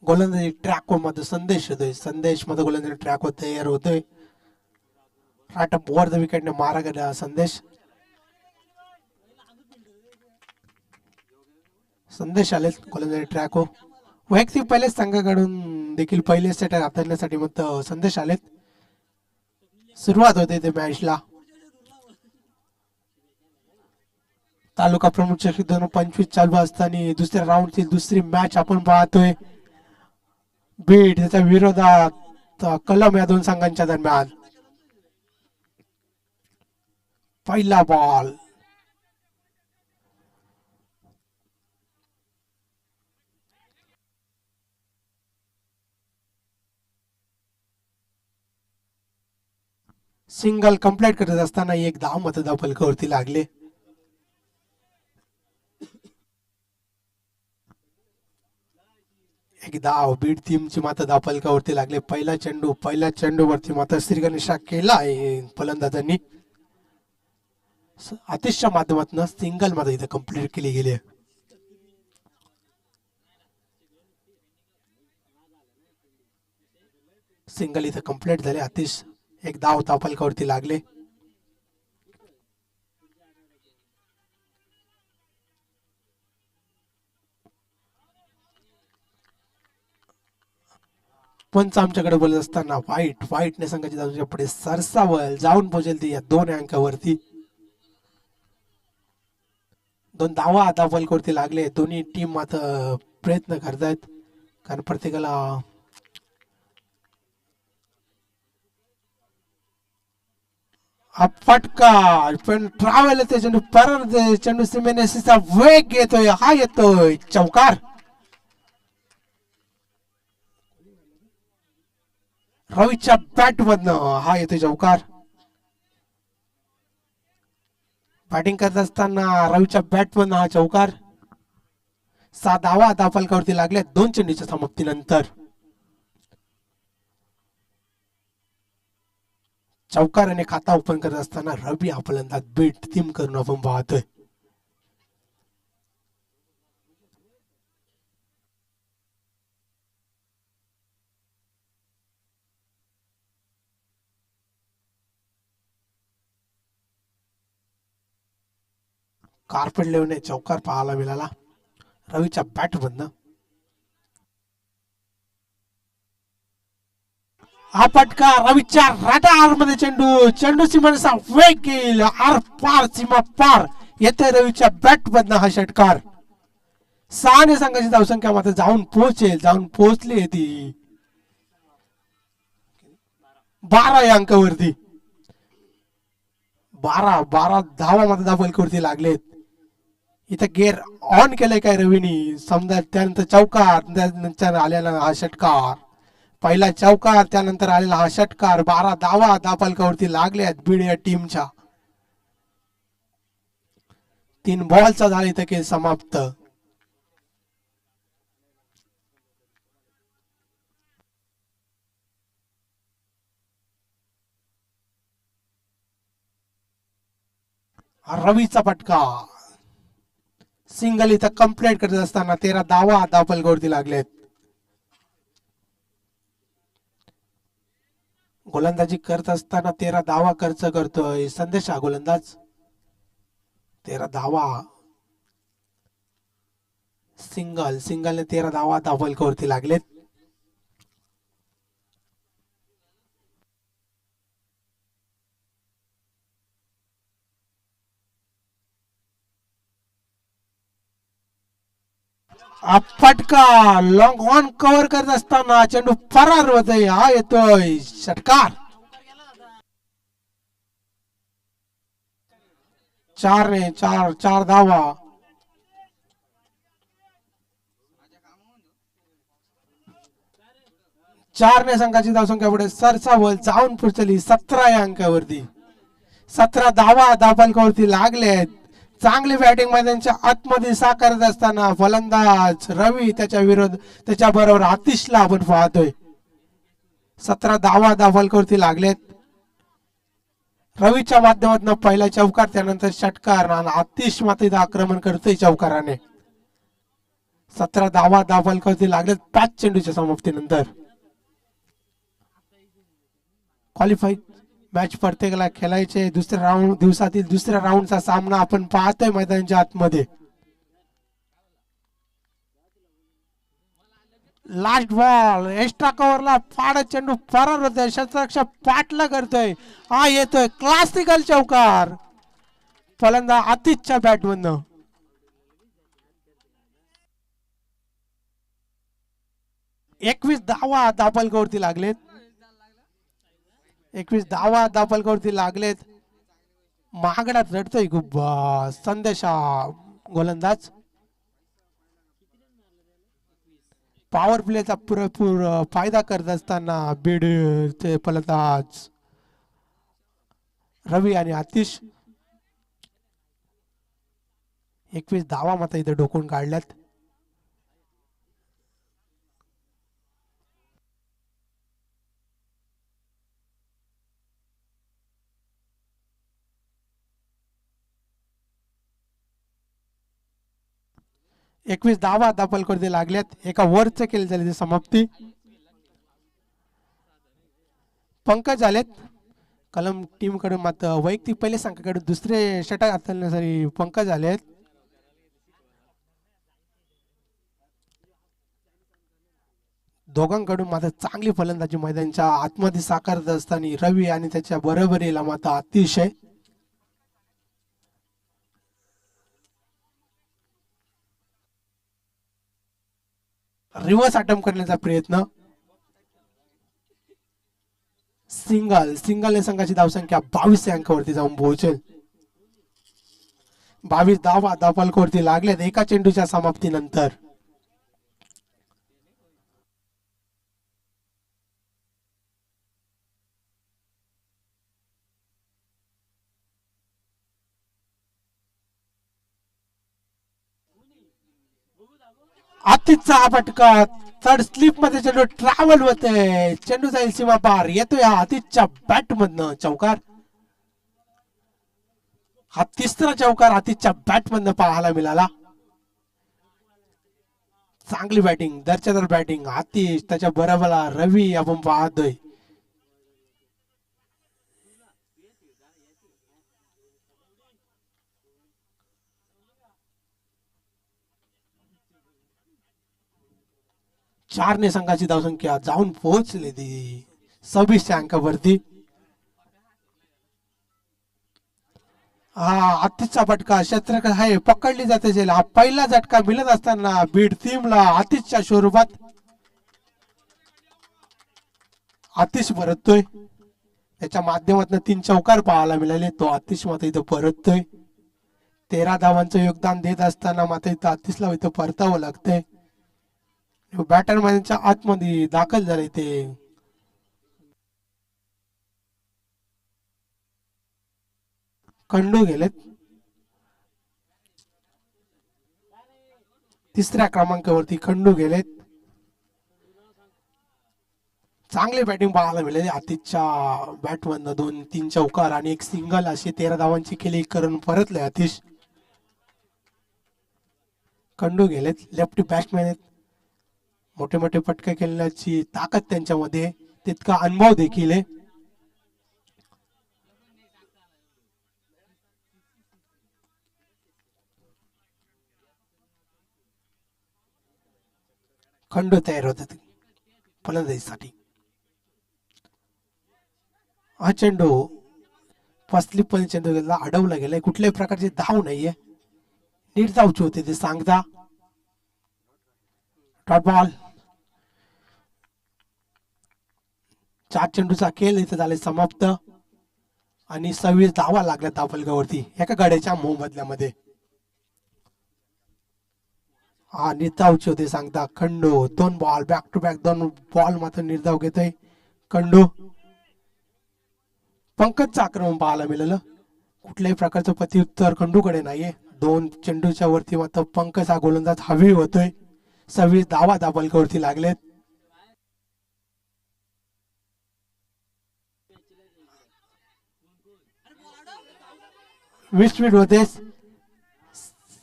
गोलंदाजी ट्रॅक मध्ये संदेश होतोय, संदेश मध्ये गोलंदाजी ट्रॅक वर तयार होतोय. राईट अप ओव्हर द विकेटने मारा गेला संदेश. संदेश आले गोलंदाजी ट्रॅक वर. वैयक्तिक पहिलेच संघाकडून देखील पहिले सेट हाताळण्यासाठी मग संदेश आलेत. सुरुवात होते ते मॅचला. तालुका प्रमुख चषक 2025 चालू असताना दुसऱ्या राऊंडची दुसरी मॅच आपण पाहतोय. बीड त्याच्या विरोधात कलम या दोन संघांच्या दरम्यान. पहिला बॉल सिंगल कंप्लीट करत असताना एक धाव मतदार फलकावरती लागले. एक धाव बीड टीमची मात्र धाव फलकावरती लागले. पहिल्या चेंडूवरती मात्र श्रीगणेशा केला आहे फलंदाजांनी. अतिशय माध्यमातून सिंगल मध्ये इथे कंप्लीट केली गेली. सिंगल इथे कंप्लीट झाले. अतिश एक धाव धाव फलकावरती लागले. पंच आमच्याकडे बोलत असताना वाईटने संघाची धावच्या पुढे सरसावल जाऊन पोहोचेल ती या 2 अंकावरती. 2 धावा धाव फलकावरती लागले. दोन्ही टीम मात्र प्रयत्न करतायत कारण प्रत्येकाला फटका पण ट्रॅव्हल ते चेंडू परत चेंडू सिमेनेसीचा वेग येतोय. हा येतोय चौकार. रवीच्या बॅट मधनं हा येतोय चौकार. बॅटिंग करत असताना रवीच्या बॅट मधनं हा चौकार. 7 धावा धाव फलकावरती लागल्या 2 चेंडूच्या समाप्तीनंतर. चौकाराने खाता ओपन करत असताना रवी हा फलंदाज बीट टीम करून आपण पाहतोय. कार्पेट लेवने चौकार पाहायला मिळाला रवीच्या बॅट मधनं. हा फटका रवीच्या रडार मध्ये चेंडू सीमारेषा वेग येईल. आर पार सीमा पार येते रवीच्या बॅट मधनं हा षटकार. 6 संघाची धावसंख्या मात्र जाऊन पोहोचली ती 12 या अंकावरती. 12 धावा मात्र धाव फलकावरती लागलेत. इथं गेअर ऑन केलंय काय रवीनी समजा. त्यानंतर चौकार, त्यानंतर आलेला हा षटकार. पहिला चौकार त्यानंतर आलेला हा षटकार. 12 धावा धाव फलकावरती लागल्यात बीड या टीमच्या. 3 बॉलचा झाला इथं खेळ समाप्त. रवीचा फटका सिंगल इथं कंप्लीट करत असताना 13 धावा धाव फलकावरती लागलेत. गोलंदाजी करत असताना 13 धावा खर्च करतोय संदेश हा गोलंदाज. 13 धावा. सिंगलने 13 धावा धाव फलकावरती लागलेत. फटका लॉंग ऑन कव्हर करत असताना चेंडू फरार होतोय. हा येतोय षटकार. 4 धावा. 4 संघाची धावसंख्या पुढे सरसावल जाऊन पोहोचली 17 या अंकावरती. 17 धावा धाव फलकावरती लागलेत. चांगली बॅटिंग मैदानाच्या आतमध्ये साकारत असताना फलंदाज रवी त्याच्या बरोबर आतिशला आपण पाहतोय. 17 धावा धाव फलकावरती लागलेत. रवीच्या माध्यमातून पहिला चौकार त्यानंतर षटकार आणि आतिश मात्र इथं आक्रमण करतोय चौकाराने. 17 धावा फलकावरती लागलेत 5 चेंडूच्या समाप्तीनंतर. क्वालिफाय मॅच प्रत्येकाला खेळायचे दुसऱ्या राऊंड दिवसातील दुसऱ्या राऊंडचा सामना आपण पाहतोय मैदानाच्या आतमध्ये. लास्ट बॉल एक्स्ट्रा कव्हरला फाड चेंडू फरार होतोय. शतरक्षक पाठला करतोय. हा येतोय क्लासिकल चौकार फलंदा आतिशच्या बॅट मधनं. 21 धावा दाफलकावरती लागलेत. 21 धावा दाफलकावरती लागलेत. महागडात रडतोय खूप संदेशा गोलंदाज. पॉवर प्लेचा पुरेपूर फायदा करत असताना बीड चे फलंदाज रवी आणि आतिश. 21 धावा मात्र इथे डोकून काढल्यात. एकवीस धावा दाफलकावरती लागल्यात. एका ओव्हरचं केली झाली समाप्ती. पंकज झालेत कलम टीम कडून मात्र वैयक्तिक पहिले संघाकडून दुसरे षटक हाताळण्यासाठी पंकज झालेत. दोघांकडून मात्र चांगली फलंदाजी मैदानाच्या आतमध्ये साकारत असताना रवी आणि त्याच्या बरोबरीला मात्र अतिशय रिव्हर्स अटेम्प्ट करण्याचा प्रयत्न. सिंगल संघाची धावसंख्या 22 अंकावरती जाऊन पोहोचेल. 22 धावा दाफलकावरती लागल्यात एका चेंडूच्या समाप्तीनंतर. आतिशचा फटका थर्ड स्लिप मध्ये चेंडू ट्रॅव्हल होते. चेंडू जाईल सीमा पार. येतोय आतिशच्या बॅट मधनं चौकार. हा तिसरा चौकार आतिशच्या बॅट मधनं पाहायला मिळाला. चांगली बॅटिंग दर्जेदार बॅटिंग आतिश त्याच्या बरोबर रवी आपण पाहतोय. चारने संघाची धावसंख्या जाऊन पोहोचली ती 26 अंकावरती. हा आतिशचा फटका क्षेत्ररक्षक आहे पकडली जाते जेल. हा पहिला झटका मिळत असताना बीड टीमला आतिशच्या स्वरूपात. आतिश परततोय त्याच्या माध्यमातून 3 चौकार पाहायला मिळाले. तो आतिश मात्र इथं परततोय. 13 धावांचं योगदान देत असताना मात्र इथं आतिशला इथं परतावं लागतंय. बॅटर मैदानाच्या आतमध्ये दाखल झाले ते. खंडू गेलेत. तिसऱ्या क्रमांकावरती खंडू गेलेत. चांगले बॅटिंग पाहायला मिळाले आतिशच्या बॅटमधनं. 2-3 चौकार आणि एक सिंगल अशी 13 धावांची खेळी करून परतले आतिश. खंडू गेलेत लेफ्टी बॅट्समॅन आहेत. मोठे मोठे फटके खेळण्याची ताकद त्यांच्यामध्ये तितका अनुभव देखील आहे. खंडू तयार होतात फलंदाजीसाठी. हा चेंडू फसली पण चेंडू गेला अडवला गेलाय. कुठल्याही प्रकारची धाव नाहीये. निर्धावची होते ते सांगता. Dot ball. 4 चेंडूचा खेळ इथे झाले समाप्त आणि 26 धावा लागल्या दाफलकावरती एका गाड्याच्या मोबदल्यामध्ये. हा निर्धावची होते सांगता खंडू. 2 ball back to back 2 ball मात्र निर्धाव घेतोय खंडू. पंकजचं आक्रमण पाहायला मिळालं. कुठल्याही प्रकारचं प्रत्युत्तर खंडूकडे नाहीये. 2 चेंडूच्या वरती मात्र पंकज हा गोलंदाज हवी होतोय. 26 धावा दाफलकावरती लागलेत. 20 मिनिट होते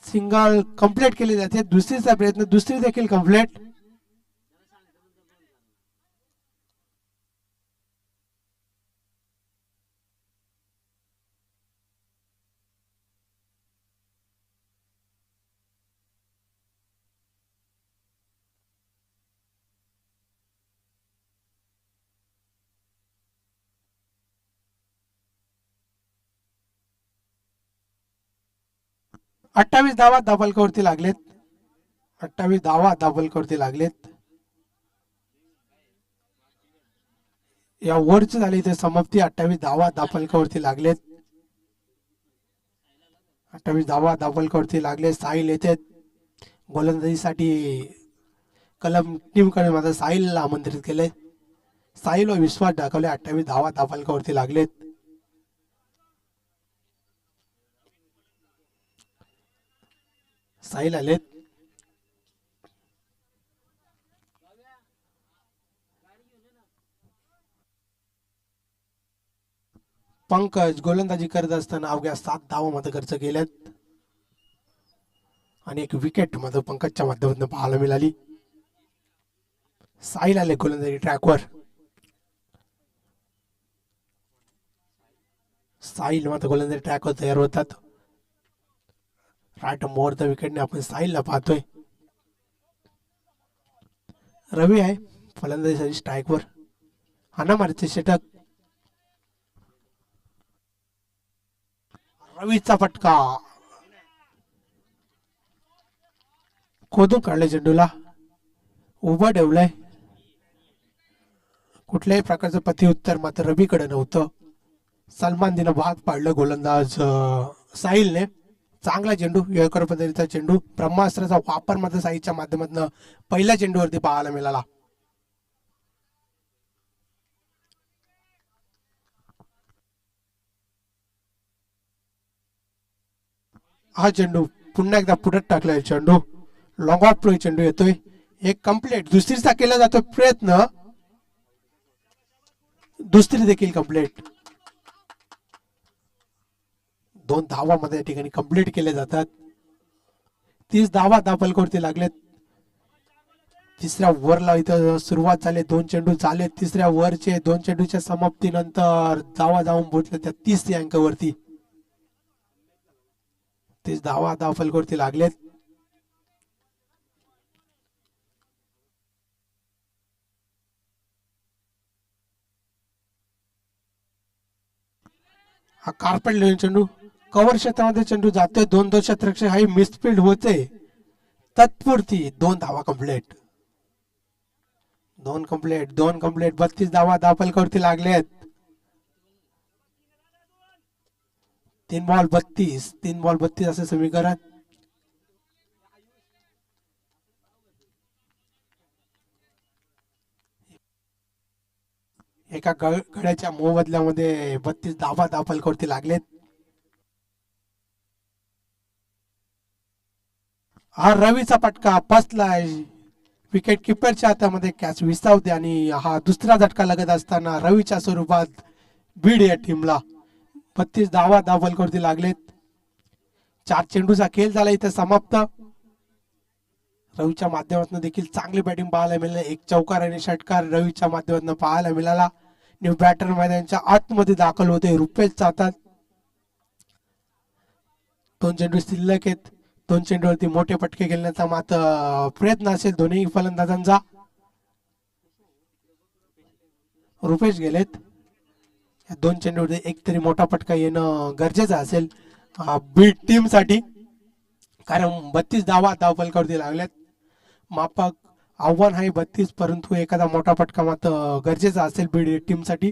सिंगल कंप्लीट केली जाते. दुसरीचा प्रयत्न दुसरी देखील कंप्लीट. अठ्ठावीस धावा धाबलकावरती लागलेत. 28 धावा धाबलकावरती लागलेत. या ओव्हरची झाली इथे समाप्ती. 28 धावा धाबलकावरती लागलेत. 28 धावा धाबलकावरती लागले. साहिल येते गोलंदाजीसाठी. कलम टीमकडे माझा साहिलला आमंत्रित केले. साहिल व विश्वास दाखवले. 28 धावा धाबलकावरती लागलेत. साहिल आलेत. पंकज गोलंदाजी करत असताना अवघ्या 7 धावा मध्ये खर्च केल्यात आणि एक विकेट मध्ये पंकजच्या माध्यमातून पाहायला मिळाली. साहिल आले गोलंदाजी ट्रॅकवर. साहिल मध्ये गोलंदाजी ट्रॅकवर तयार होतात. राईट मोर द विकेटने आपण साहिलला पाहतोय. रवी आहे फलंदाजीसाठी स्ट्राईकवर. हाना मारते षटक. रवीचा फटका. खोदून काढले चेंडूला. उभं ठेवलंय. कुठल्याही प्रकारचं प्रत्युत्तर मात्र रवीकडे नव्हतं. सलमान दिनं भाग पाडलं गोलंदाज साहिलने. चांगला चेंडू योग्य पद्धतीचा चेंडू. ब्रह्मास्त्राचा वापर मात्र साहिलच्या माध्यमातून पहिल्या चेंडूवरती पाहायला मिळाला. हा चेंडू पुन्हा एकदा पुढे टाकलाय. चेंडू लॉंग ऑफ प्लो चेंडू येतोय. एक कंप्लीट. दुसरीचा केला जातो प्रयत्न. दुसरी देखील कंप्लीट. 2 धावा मध्ये या ठिकाणी कंप्लीट केले जातात. 30 धावा धाबलकावरती लागलेत. तिसऱ्या ओव्हरला इथं सुरुवात झाली. 2 चेंडू झाले. तिसऱ्या ओव्हरचे 2 चेंडूच्या समाप्तीनंतर धावा जाऊन पोहोचले त्या 30 अंकावरती. 30 धावा धाबलकावरती लागलेत. हा कार्पेट लेन चेंडू कव्हर क्षेत्रामध्ये चेंडू जातोय. 2 क्षेत्ररक्षक हाही मिसफिल्ड होते. तत्पुरती 2 धावा कंप्लीट. 2 कंप्लीट. 32 धावा धाबलकावरती लागलेत. 3 बॉल 32 असं समीकरण. एका गड्याच्या मोबदल्यामध्ये 32 धावा धाबलकावरती लागलेत. हा रवीचा पटका फसलाय. विकेट किपरच्या हातामध्ये कॅच विसावते आणि हा दुसरा झटका लागत असताना रवीच्या स्वरूपात बीड या टीमला 32 धावा धाबलकावरती लागलेत. 4 चेंडूचा खेळ झाला इथे समाप्त. रवीच्या माध्यमातून देखील चांगली बॅटिंग पाहायला मिळाली. एक चौकार आणि षटकार रवीच्या माध्यमातून पाहायला मिळाला. न्यू बॅटर मैदानाच्या आतमध्ये दाखल होते. रुपेश जातात. 2 चेंडू शिल्लक आहेत. 2 चेंडूवरती मोठे फटके खेळण्याचा मात्र प्रयत्न असेल दोन्ही फलंदाजांचा. रुपेश गेलेत. 2 चेंडूवरती एक तरी मोठा फटका येणं गरजेचं असेल बीड टीम साठी. कारण 32 धावा धाबलकावरती लागल्यात. मापक आव्हान आहे 32, परंतु एखादा मोठा फटका मात्र गरजेचा असेल बीड टीम साठी.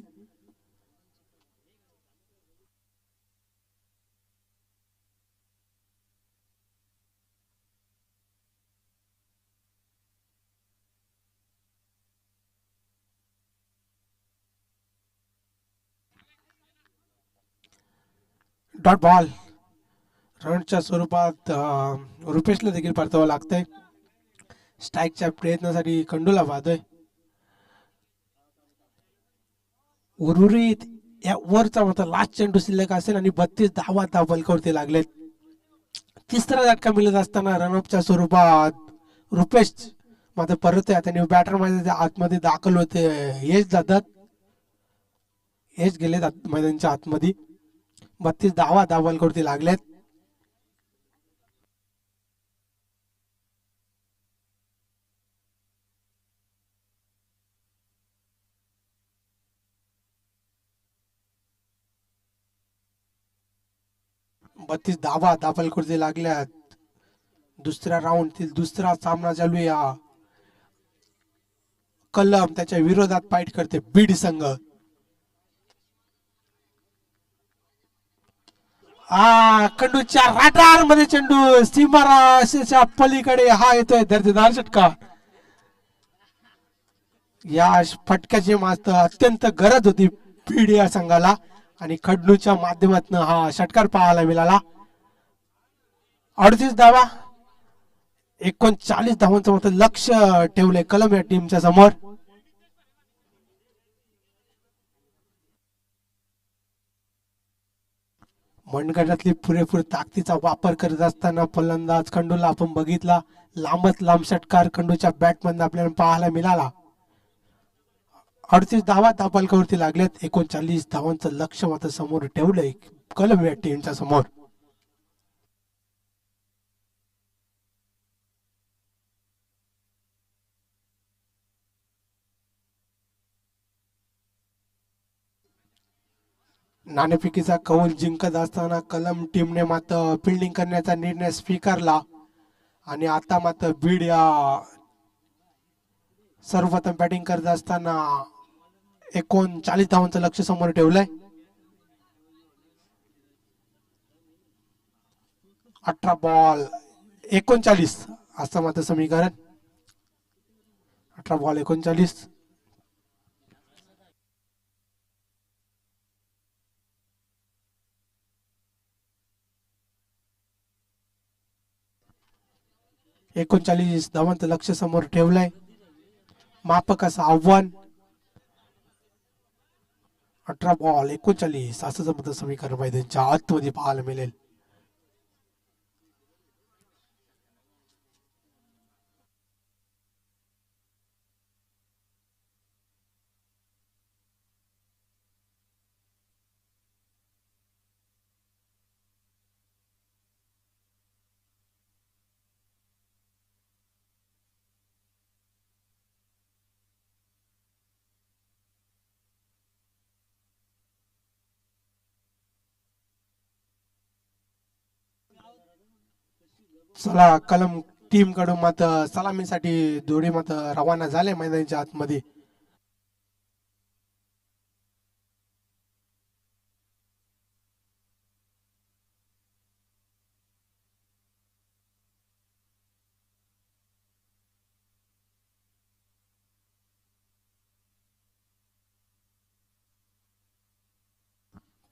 Dot ball. रनच्या स्वरूपात रुपेशला देखील परतावं लागतंय. स्ट्राईकच्या प्रयत्नासाठी खंडूला पाहतोय. उर्वरित या वरचा मात्र लास्ट चेंडू शिल्लक असेल आणि 32 धावा त्या फलकावरती लागलेत. तिसरा झटका मिळत असताना रनअपच्या स्वरूपात रुपेश मात्र परत त्यांनी बॅटर मध्ये आतमध्ये दाखल होते. हेच जातात, हेच गेले मैदानच्या आतमध्ये. 32 धावा त्या फलकावरती लागलेत. बत्तीस धावा दाखल करते लागल्यात. दुसऱ्या राऊंड दुसरा सामना चालू या. कलम त्याच्या विरोधात फाईट करते बीड संघ. खंडूच्या राडार मध्ये चेंडू सीमाराच्या पलीकडे हा येतोय दर्जेदार षटकार. या फटक्याची मात्र अत्यंत गरज होती बीड या संघाला आणि खंडूच्या माध्यमातून हा षटकार पाहायला मिळाला. 38 धावा 39 धावांचं मात्र लक्ष ठेवलंय कलम या टीमच्या समोर. मनगटातली पुरेपूर ताकदीचा वापर करत असताना फलंदाज खंडूला आपण बघितला. लांबच लांब षटकार खंडूच्या बॅटमधून आपल्याला पाहायला मिळाला. 38 धावा फलकावरती लागल्यात. 39 धावांचं लक्ष मात्र समोर ठेवलंय कलम या टीमच्या समोर. नाणेफेकीचा कौल जिंकत असताना कलम टीमने मात्र फिल्डिंग करण्याचा निर्णय स्वीकारला आणि आता मात्र बीड या सर्वप्रथम बॅटिंग करत असताना 39 धावांचं लक्ष समोर ठेवलंय. 18 बॉल 39 असं मात्र समीकरण. 18 बॉल 39. एकोणचाळीस धावांचं लक्ष समोर ठेवलंय. मापक असं आव्हान. 18 बॉल 39 असं जमत समीकरण मैदानच्या आतमध्ये पाहायला मिळेल. चला कलम टीम कडून मात्र सलामीसाठी जोडी मात्र रवाना झाले मैदानाच्या आतमध्ये.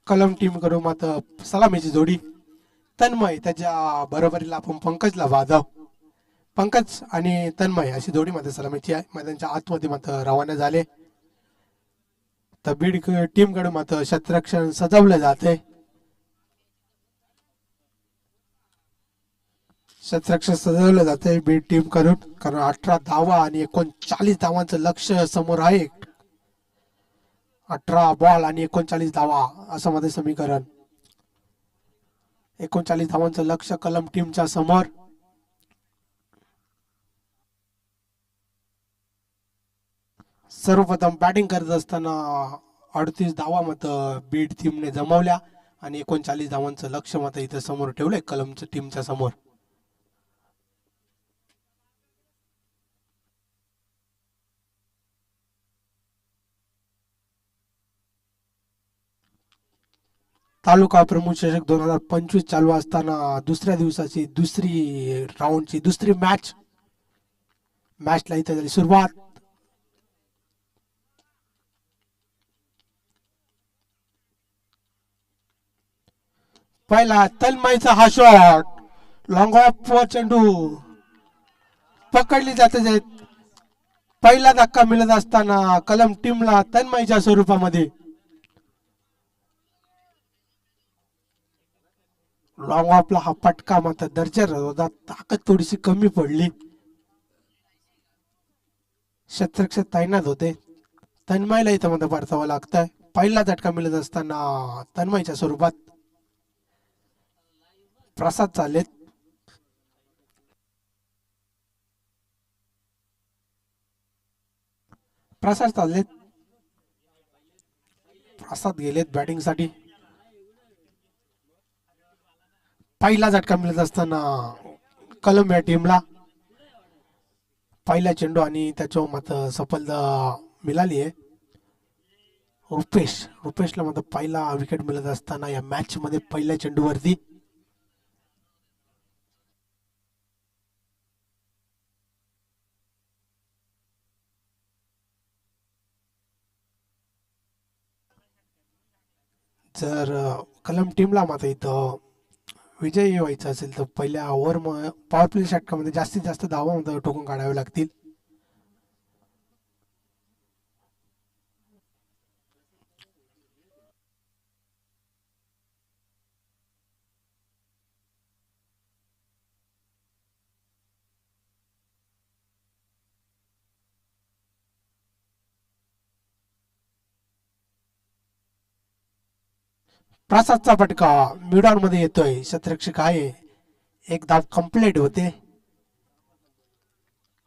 कलम टीम कडून मात्र सलामीची जोडी. तन्मय त्याच्या बरोबरीला आपण पंकजला वाजव. पंकज आणि तन्मय अशी जोडी मात्र सलामीची आहे. मैदानाच्या आतमध्ये मात्र रवाना झाले. तर बीड टीम कडून मात्र क्षेत्ररक्षण सजवलं जाते. क्षेत्ररक्षण सजवलं जाते बीड टीम कडून, कारण 18 धावा आणि 39 धावांचं लक्ष समोर आहे. 18 बॉल आणि 39 धावा असं मध्ये समीकरण. 39 धावांचं लक्ष कलम टीमच्या समोर. सर्वप्रथम बॅटिंग करत असताना 38 धावा मात्र बीड टीमने जमवल्या आणि 39 धावांचं लक्ष मात्र इथं समोर ठेवलंय कलमच्या टीमच्या समोर. तालुका प्रमुख चषक 2025 चालू असताना दुसऱ्या दिवसाची दुसरी राऊंडची दुसरी मॅचला इथे झाली सुरुवात. पहिला तन्मयचा हा शॉट लॉंग ऑफ चेंडू पकडली जाते. पहिला धक्का मिळत असताना कलम टीमला तन्मयच्या स्वरूपामध्ये लॉंग ऑफला हा पटका मात्र दर्जेर होता, ताकद थोडीशी कमी पडली. शतरक्ष तैनात होते. तन्मयला इथं मध्ये परतावं लागतंय. पहिला झटका मिळत असताना तन्मयच्या स्वरूपात प्रसाद चालेत. प्रसाद चाललेत. प्रसाद गेलेत बॅटिंगसाठी. पहिला झटका मिळत असताना कलम या टीमला पहिला चेंडू आणि त्याच्या मत सफलता मिळाली आहे. रुपेशला मत पहिला विकेट मिळत असताना या मॅच मध्ये पहिल्या चेंडूवरती जर कलम टीमला मात्र इथं विजयी व्हायचं असेल तर पहिल्या ओव्हर पॉवर प्ले षटकामध्ये जास्तीत जास्त धावा ठोकून काढावे लागतील. प्रसादचा फटका मिडॉन मध्ये येतोय. शतरक्षक आहे. एक धाव कंप्लीट होते.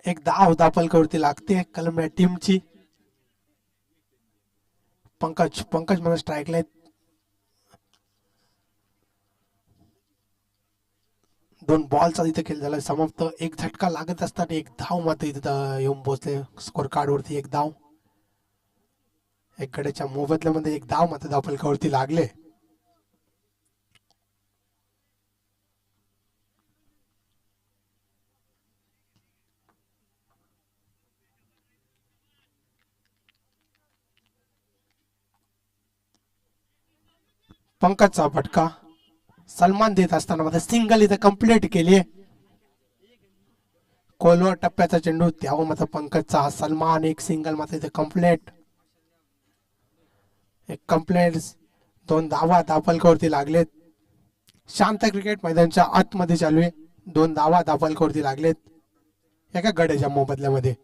एक धाव दापलकवरती लागते कलम या टीमची. पंकज मला स्ट्राईकला आहेत. दोन बॉलचा इथे खेळ झाला समाप्त. एक झटका लागत असताना एक धाव मात्र इथं येऊन पोहोचले स्कोर कार्ड वरती. एक धाव एक गड्याच्या मोबदल्यामध्ये एक धाव मात्र दापलकावरती लागले. पंकजचा फटका सलमान देत असताना मध्ये सिंगल इथे कंप्लीट केली. कोलवर टप्प्याचा चेंडू त्यावर मात्र पंकजचा सलमान एक सिंगल मात्र इथे कंप्लीट. एक कंप्लेंट दोन धावा दापलकावरती लागलेत. शांत क्रिकेट मैदानच्या आतमध्ये चालू आहे. दोन धावा दापलकावरती लागलेत एका गड्याच्या मोबदल्यामध्ये.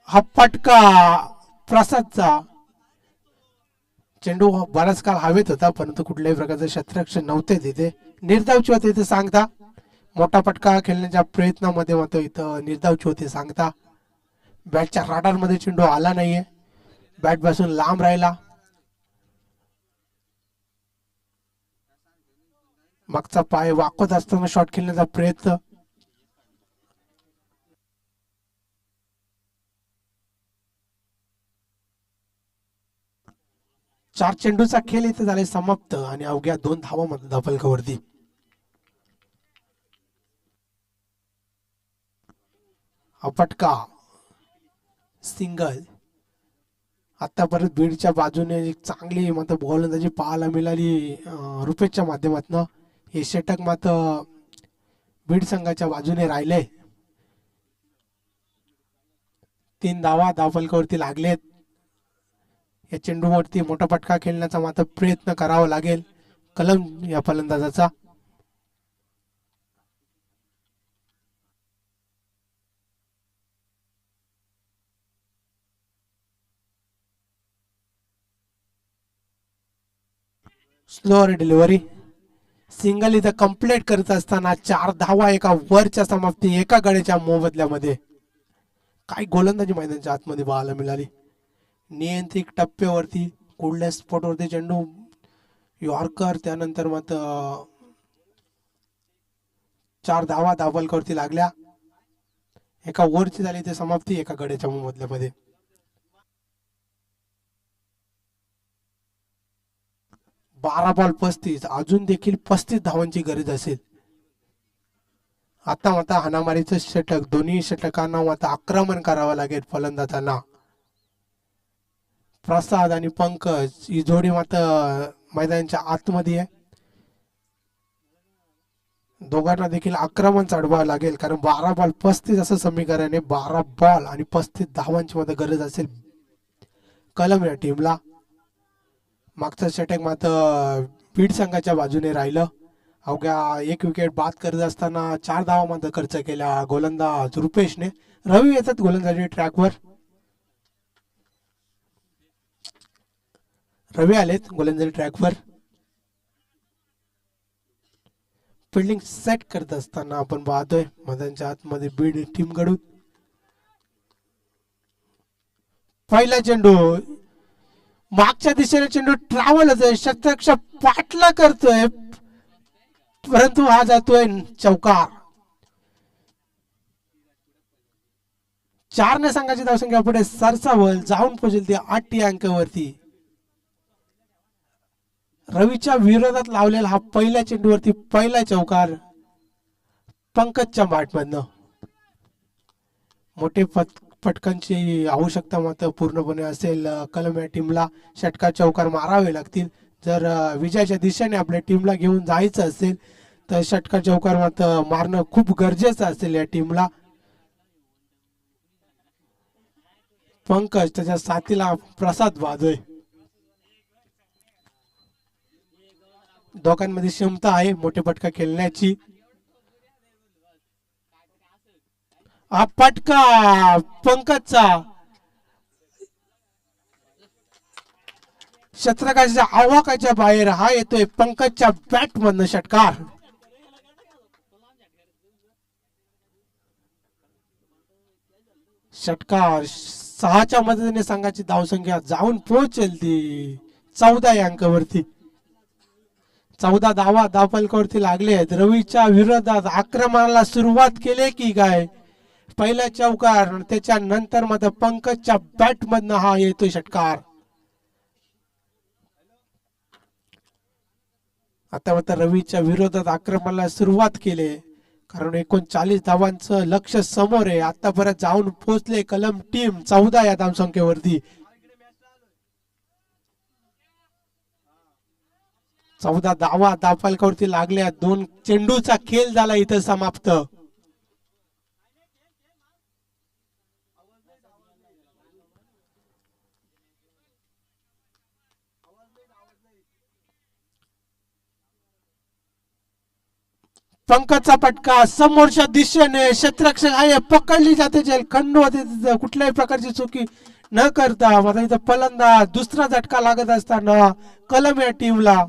हा फटका प्रसादचा चेंडू बराच काळ हवेत होता परंतु कुठल्याही प्रकारचे शतरक्षण नव्हते तिथे. निर्धावची होते इथे सांगता. मोठा फटका खेळण्याच्या प्रयत्नामध्ये मात्र इथं निर्धावची होते सांगता. बॅटच्या राडार मध्ये चेंडू आला नाहीये. बॅट पासून लांब राहिला. मागचा पाय वाकवत असताना शॉट खेळण्याचा प्रयत्न. चार चेंडूचा खेळ इथे झाले समाप्त आणि अवघ्या दोन धावामध्ये दापलकावरती. हा फटका सिंगल. आतापर्यंत बीडच्या बाजूने एक चांगली मात्र गोलंदाजी पाहायला मिळाली रुपेशच्या माध्यमातून. हे षटक मात्र बीड संघाच्या बाजूने राहिले. तीन धावा दापलकावरती लागलेत. या चेंडूवरती मोठा फटका खेळण्याचा मात्र प्रयत्न करावा लागेल कलम या फलंदाजाचा. Slower delivery. सिंगल इथं कंप्लीट करत असताना चार धावा एका वरच्या समाप्ती एका गड्याच्या मोबदल्यामध्ये. काय गोलंदाजी मैदानाच्या आतमध्ये पाहायला मिळाली. नियंत्रित टप्प्यावरती कुठल्या स्पॉटवरती चेंडू यॉर्कर त्यानंतर मात्र चार धावा दाबलकरती लागल्या. एका ओव्हरची झाली ते समाप्ती एका गड्याच्या मोबदल्यामध्ये. 12 बॉल 35. अजून देखील 35 धावांची गरज असेल. आता मात्र हाणामारीचं षटक. दोन्ही षटकांना मात्र आक्रमण करावं लागेल फलंदाजांना. प्रसाद आणि पंकज ही जोडी मात्र मैदानाच्या आतमध्ये आहे. दोघांना देखील आक्रमण चढवावं लागेल, कारण 12 बॉल 35 असं समीकरण आहे. 12 बॉल आणि 35 मध्ये गरज असेल कलम या टीमला. मागचं षटक मात्र बीड संघाच्या बाजूने राहिलं. अवघ्या 1 विकेट बाद करत असताना 4 धावा मात्र खर्च केल्या गोलंदाज रुपेशने. रवी येतात गोलंदाजी ट्रॅकवर. रवी आलेत गोलंदाजी ट्रॅकवर. फिल्डिंग सेट करत असताना आपण पाहतोय मैदानाच्या आतमध्ये बीड टीम कडून पहिला चेंडू मागच्या दिशेने चेंडू ट्रॅव्हल होतोय, शतक्ष पाठला करतोय, परंतु हा जातोय चौकार. 4 संघाची धावसंख्या पुढे सरसावल जाऊन पोहोचेल ती 8 या अंकावरती. रवीच्या विरोधात लावलेला हा पहिल्या चेंडूवरती पहिला चौकार पंकजच्या बॅटमधनं. मोठे फटकांची आवश्यकता मात्र पूर्णपणे असेल कलम या टीमला. षटकार चौकार मारावे लागतील जर विजयाच्या दिशेने आपल्या टीमला घेऊन जायचं असेल तर. षटकार चौकार मात्र मारणं खूप गरजेचं असेल या टीमला. पंकज त्याच्या साथीला प्रसाद वाजोय. दोघांमध्ये क्षमता आहे मोठे फटका खेळण्याची. हा फटका पंकजचा शतकाच्या आवाकाच्या बाहेर. हा येतोय पंकजच्या बॅट मधनं षटकार. षटकार 6च्या मदतीने संघाची धावसंख्या जाऊन पोहोचेल ती 14 या अंकावरती. 14 धावा धावफलकावरती लागले आहेत. रवीच्या विरोधात आक्रमणाला सुरुवात केली की काय. पहिला चौकार त्याच्या नंतर मात्र पंकजच्या बॅट मधनं हा येतोय षटकार. आता मात्र रवीच्या विरोधात आक्रमणाला सुरुवात केली, कारण 39 धावांचं लक्ष समोर आहे. आतापर्यंत जाऊन पोहोचले कलम टीम 14 या धावसंख्येवरती. 14 धावा धावफलकावरती लागल्या. 2 चेंडूचा खेळ झाला इथं समाप्त. पंकजचा फटका समोरच्या दिशेने क्षेत्ररक्षक आहे, पकडली जाते जेल खंड होते. कुठल्याही प्रकारची चुकी न करता माझा इथं फलंदाज दुसरा झटका लागत असताना कलम या टीमला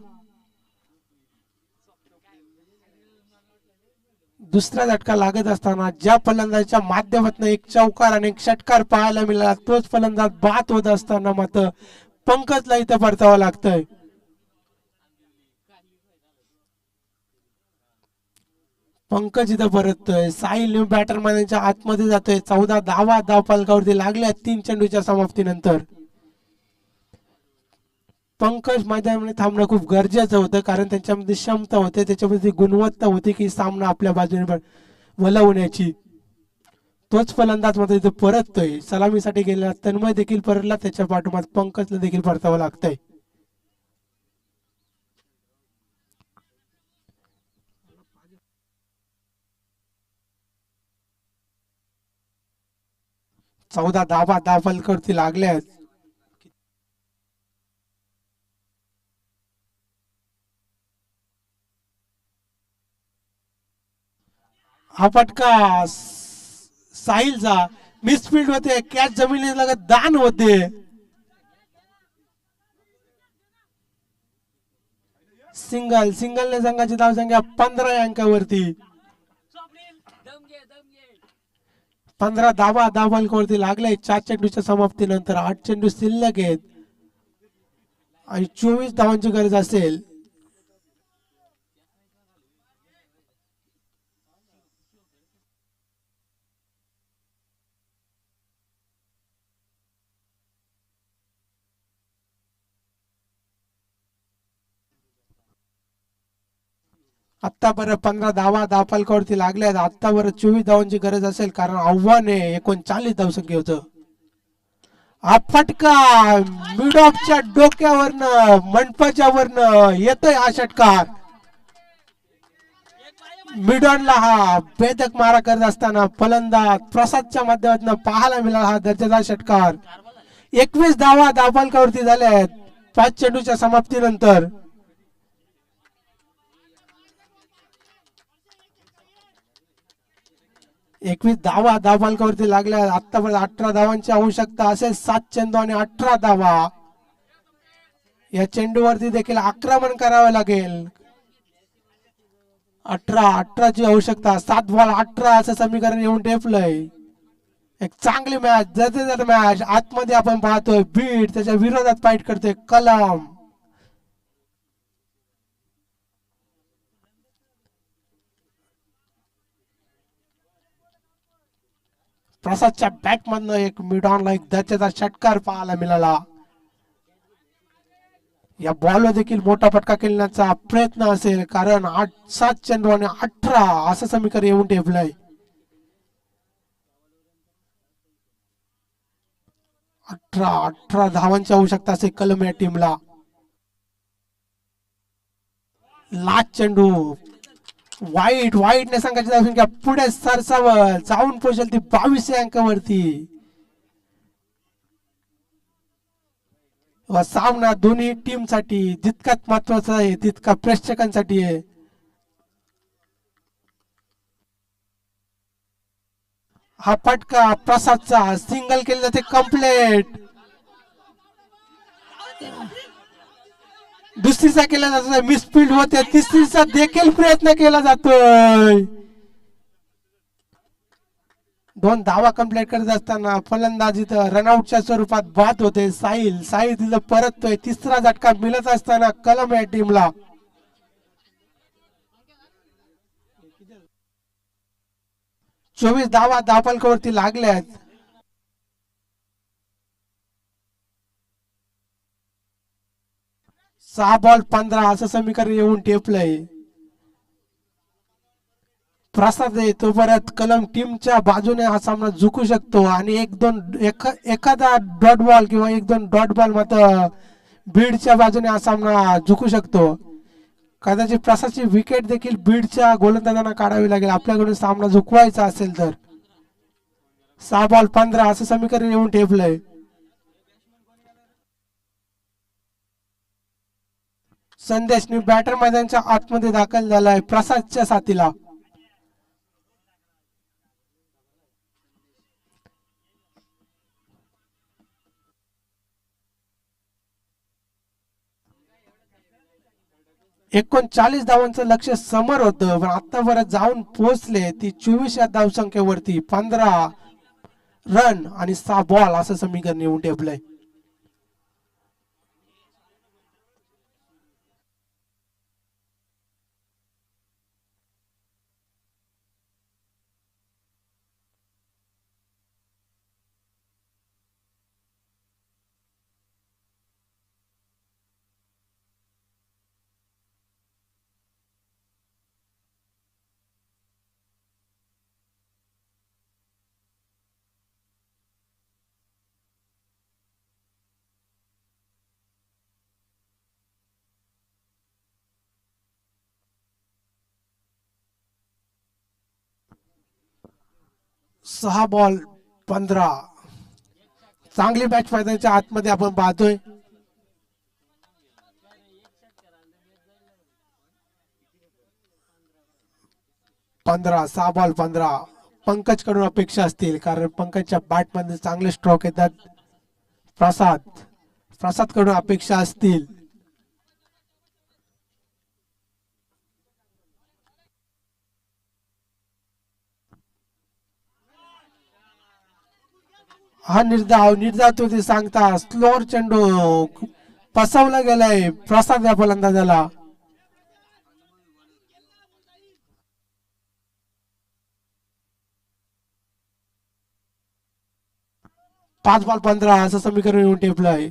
दुसरा झटका लागत असताना ज्या फलंदाजाच्या माध्यमातून एक चौकार आणि एक षटकार पाहायला मिळाला तोच फलंदाज बाद होत असताना मात्र पंकजला इथं परतावं लागतंय. पंकज इथं परततोय. साहिल न्यू बॅटर मैदानाच्या आतमध्ये जातोय. 14 धावा धावफलकावरती लागल्या 3 चेंडूच्या समाप्तीनंतर. पंकज मैदानामध्ये थांबणं खूप गरजेचं होतं, कारण त्यांच्यामध्ये क्षमता होते, त्याच्यामध्ये गुणवत्ता होती की सामना आपल्या बाजूने वळवण्याची. तोच फलंदाज मात्र इथे परततोय. सलामीसाठी गेलेला तन्मय देखील परतला, त्याच्या पाठोपाठ पंकजला देखील परतावं लागतंय. चौदा धावा धावफलकावरती लागल्या आहेत. हा फटका साहिलचा मिसफील्ड होते, कॅच जमिनीत लगत दान होते. सिंगलने संघाची धावसंख्या 15 या अंकावरती. 15 धावा धावफलकावरती लागले 4 चेंडूच्या समाप्तीनंतर. 8 चेंडू शिल्लक आहेत आणि 24 धावांची गरज असेल. आतापर्यंत 15 धावा धावफलकावरती लागल्या. आतापर्यंत 24 धावांची गरज असेल, कारण आव्हान आहे 39 धावसंख्या होतं. हा फटका मिड ऑफच्या डोक्यावरनं मंडपाच्या वरनं येतोय हा षटकार. मिडॉनला हा भेदक मारा करत असताना फलंदाज प्रसादच्या माध्यमातून पाहायला मिळाला हा दर्जेदार षटकार. 21 धावा धावफलकावरती झाल्या आहेत 5 चेंडूच्या समाप्तीनंतर. 21 धावा धावफलकावरती लागल्या. आतापर्यंत 18 धावांची आवश्यकता असेल. 7 चेंडू आणि 18 धावा. या चेंडूवरती देखील आक्रमण करावे लागेल. 18 ची आवश्यकता. 7 बॉल 18 असं समीकरण येऊन टेपलंय. एक चांगली मॅच, जबरदस्त मॅच. आतमध्ये आपण पाहतोय बीड त्याच्या विरोधात फाईट करतोय कलम. प्रसादच्या बॅट मधनं एक मिडॉनला एक दर्जेदार षटकार पाहायला मिळाला. या बॉलवर देखील मोठा फटका खेळण्याचा प्रयत्न असेल कारण 7 चेंडू आणि 18 असं समीकरण येऊन ठेवलंय. 18 धावांची आवश्यकता असेल कलम या टीमला. लास्ट चेंडू वाईटने सांगायची जाऊन घ्या पुढे सरसावल जाऊन पोहोचेल ती 22 अंकावरती. व सामना दोन्ही टीम साठी जितकाच महत्वाचा आहे तितका प्रेक्षकांसाठी आहे. हा फटका प्रसादचा सिंगल केले जाते कंप्लीट. दुसरीचा केला जातोय मिसफील्ड होते. तिसरीचा देखील प्रयत्न केला जातोय. 2 धावा कंप्लीट करत असताना फलंदाजी रनआउटच्या स्वरूपात बाद होते. साहिल तिथं परततोय. तिसरा झटका मिळत असताना कलम या टीमला. चोवीस धावा धावफलकावरती लागल्यात. 6 बॉल 15 असं समीकरण येऊन टेपलंय. प्रसाद येतो परत कलम टीमच्या बाजूने हा सामना जिंकू शकतो आणि एखादा डॉट बॉल किंवा 1-2 डॉट बॉल मात्र बीडच्या बाजूने हा सामना जिंकू शकतो. कदाचित प्रसादची विकेट देखील बीडच्या गोलंदाजांना काढावी लागेल आपल्याकडून सामना जिंकवायचा असेल तर. 6 बॉल 15 असं समीकरण येऊन ठेवलंय. संदेशनी बॅटर मैदानाच्या आतमध्ये दाखल झालाय प्रसादच्या साथीला. एकोणचाळीस धावांचं लक्ष समोर होतं पण आतापर्यंत जाऊन पोहोचले ती 24 या धावसंख्येवरती. 15 रन आणि 6 बॉल असं समीकरण येऊन ठेवलंय. सहा बॉल 15 चांगली मॅच मैदानाच्या आतमध्ये आपण पाहतोय. 6 बॉल 15 पंकज कडून अपेक्षा असतील कारण पंकजच्या बॅट मध्ये चांगले स्ट्रोक येतात. प्रसाद कडून अपेक्षा असतील. हा निर्धाव तुम्ही सांगता स्लोअर चेंडू फसवला गेलाय प्रसाद या फलंदाजाला. 5 बॉल 15 असं समीकरण येऊन टेपलंय.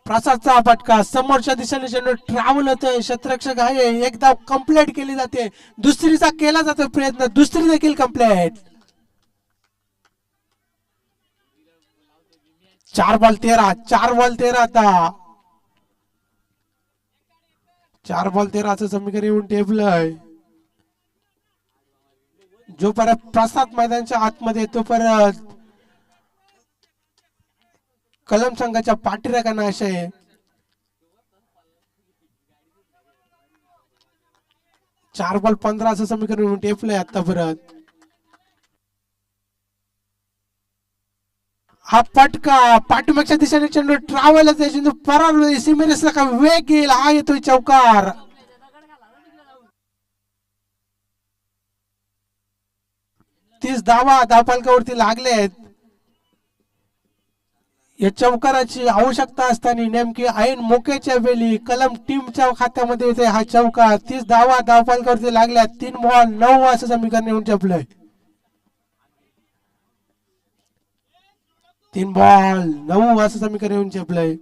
प्रसादचा फटका समोरच्या दिशेने चेंडू ट्रॅव्हल होतोय. क्षेत्ररक्षक आहे. एक धाव कंप्लीट केली जाते. दुसरीचा केला जातो प्रयत्न. दुसरी देखील कंप्लीट. 4 बॉल 13 आता 4 बॉल 13 समीकरण येऊन टेबलंय. जो परत प्रसाद मैदानाच्या आतमध्ये येतो परत कलम संघाच्या पाठीराखाना असे 4 बॉल 15 समीकरण येऊन टेपलंय आता परत. हा पटका पाठीमागच्या दिशेने चेंडू ट्रॅव्हलच आहे, चेंडू परार सिमेरेसला का वेग येईल, हा येतोय चौकार. 30 धावा धावफलकावरती लागलेत. या चौकाराची आवश्यकता असताना नेमकी ऐन मोक्याच्या वेळी कलम टीमच्या खात्यामध्ये येते हा चौकार. 30 धावा धावफलकावरती लागल्या. 3 बॉल 9 असं समीकरण येऊन ठेपलंय. 3 बॉल 9 असं समीकरण येऊन ठेपलंय.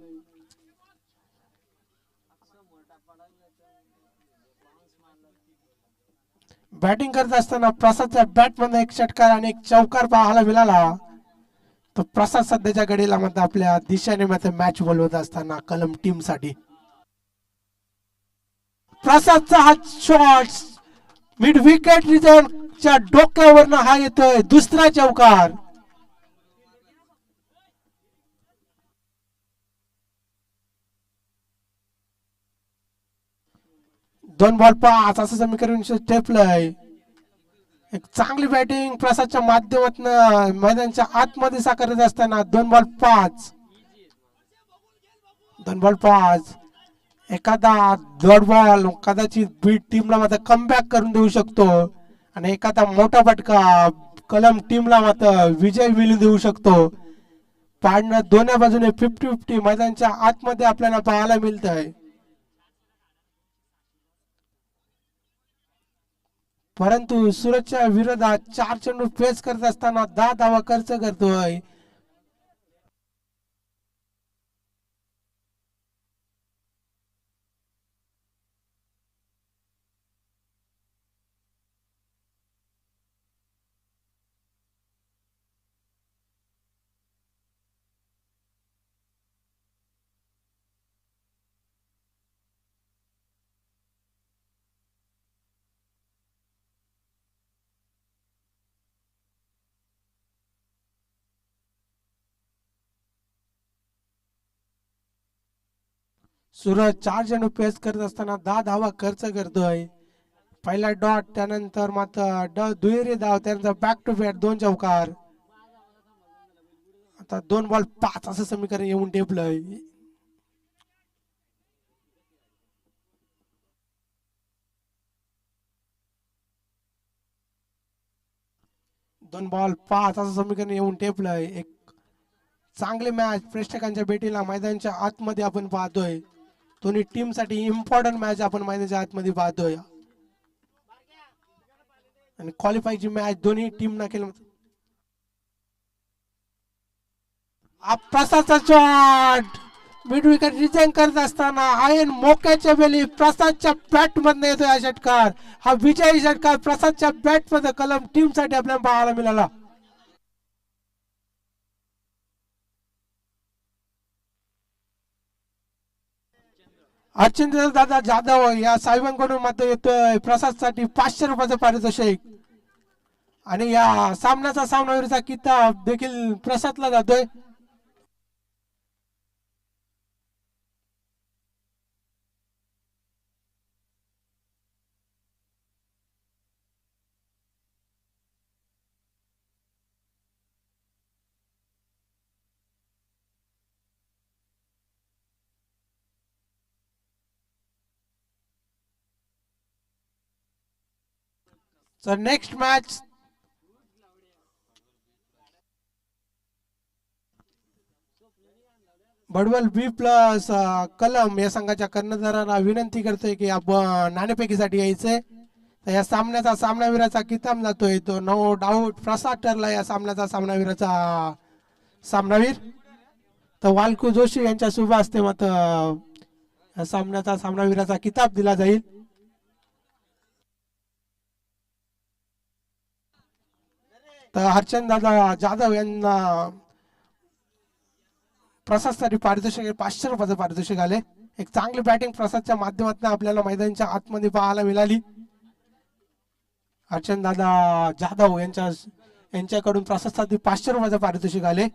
बॅटिंग करत असताना प्रसादच्या बॅटमध्ये एक षटकार आणि एक चौकार पाहायला मिळाला. तर प्रसाद सध्याच्या घडीला मध्ये आपल्या दिशेने मध्ये मॅच बोलवत असताना कलम टीम साठी प्रसादचा हा शॉट मिड विकेट रिझनच्या डोक्यावरनं हा येतोय दुसरा चौकार. 2 बॉल 5 असं समीकरण ठेपलंय. एक चांगली बॅटिंग प्रसादच्या माध्यमातून मैदानाच्या आतमध्ये साकारत असताना 2 बॉल 5 2 बॉल 5 एखादा डॉट बॉल कदाचित बीट टीमला मात्र कमबॅक करून देऊ शकतो आणि एखादा मोठा फटका कलम टीमला मात्र विजय मिळवून देऊ शकतो. पाडणं दोन्ही बाजूने 50-50 मैदानाच्या आतमध्ये आपल्याला पाहायला मिळत आहे. परंतु सुरतच्या विरोधात 4 चेंडू फेस करत असताना 10 धावा खर्च करतोय. सुरत 4 चेंडू फेस करत असताना 10 धावा खर्च करतोय. पहिला डॉट त्यानंतर मात्र दुहेरी धाव त्यानंतर बॅक टू बॅक 2 चौकार. आता 2 बॉल 5 असं समीकरण येऊन टेपलंय. 2 बॉल 5 असं समीकरण येऊन टेपलंय. एक चांगली मॅच प्रेक्षकांच्या भेटीला मैदानाच्या आतमध्ये आपण पाहतोय. दोन्ही टीम साठी इम्पॉर्टंट मॅच आपण मैदानाच्या आतमध्ये पाहतोय आणि क्वालिफायची मॅच दोन्ही टीम ना केलं. प्रसादचा शॉट मिड विकेट रिटेन करत असताना आयन मोक्याच्या वेळी प्रसादच्या बॅट मधून येतोय हा षटकार. हा विजयी षटकार प्रसादच्या बॅट मध्ये कलम टीम साठी आपल्याला पाहायला मिळाला. अर्चंद्र दादा जाधव या साहेबांकडून मात्र येतोय प्रसाद साठी 500 रुपयाचं पारितोषिक आणि या सामन्याचा सामनावीरचा किताब देखील प्रसादला जातोय. तर नेक्स्ट मॅच बडवल बी प्लस कलम या संघाच्या कर्णधारांना विनंती करतोय की आपण नाणेफेकीसाठी यायचंय. तर या सामन्याचा सामनावीराचा किताब जातोय तो नो डाऊट प्रसाद ठरला या सामन्याचा सामनावीराचा सामनावीर. तर वालकू जोशी यांच्या शुभ हस्ते मात्र या सामन्याचा सामनावीराचा किताब दिला जाईल. तर हरचंद दादा जाधव यांना प्रसादसाठी पारितोषिक 500 रुपयाचं पारितोषिक आले. एक चांगली बॅटिंग प्रसादच्या माध्यमातून आपल्याला मैदानाच्या आतमध्ये पाहायला मिळाली. अर्चन दादा जाधव यांच्याकडून प्रसादसाठी 500 रुपयाचं पारितोषिक आले.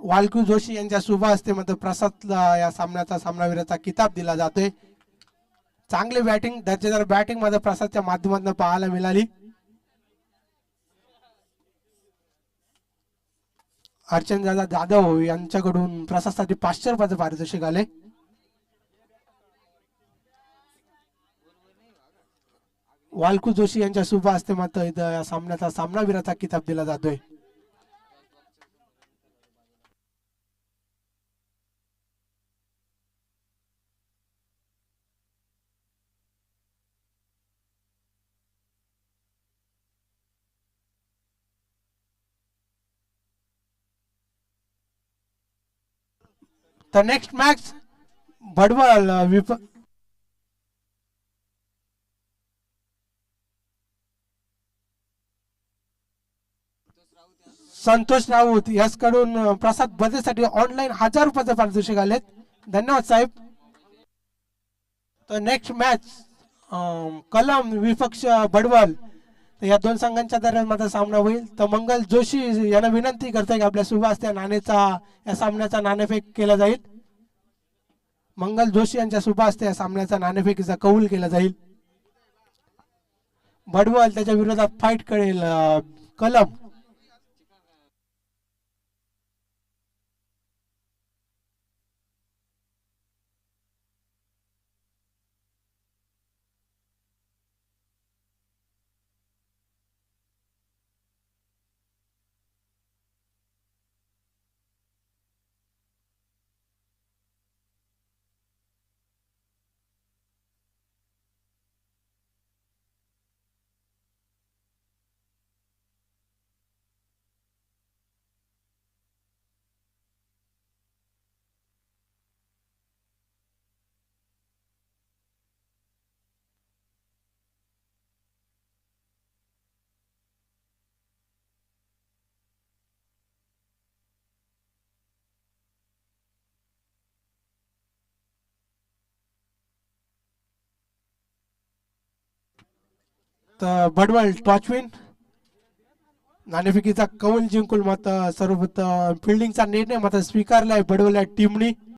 वालकू जोशी यांच्या शुभ हस्ते मध्ये प्रसादला या सामन्याचा सामनावीराचा किताब दिला जातोय. चांगली बॅटिंग, दर्जेदार बॅटिंग मध्ये प्रसादच्या माध्यमातून पाहायला मिळाली. अर्चन दादा जाधव यांच्याकडून प्रसादसाठी 500 रुपयाचं पारितोषिक आले. वालकू जोशी यांच्या शुभ हस्ते मात्र इथं या सामन्याचा सामनावीराचा किताब दिला जातोय. The next match, Badwal Santosh Raut याचकडून प्रसाद बदलीसाठी ऑनलाईन 1000 रुपयाचे पारितोषिक आलेत. धन्यवाद साहेब. तर नेक्स्ट मॅच कलम विपक्ष बडवल, या दोन संघांच्या दरम्यान माझा सामना होईल. तर मंगल जोशी यांना विनंती करतोय की आपल्या शुभ हस्ते नाणेचा या सामन्याचा नाणेफेक केला जाईल. मंगल जोशी यांच्या शुभ हस्ते या सामन्याचा नाणेफेकीचा कौल केला जाईल. बडवल त्याच्या विरोधात फाईट करेल कलम. तर बडवल टॉचविन नाणेफेकीचा कौल जिंकून मात्र सर्वप्रथम फिल्डिंगचा निर्णय मात्र स्वीकारलाय बडवल या टीमनी.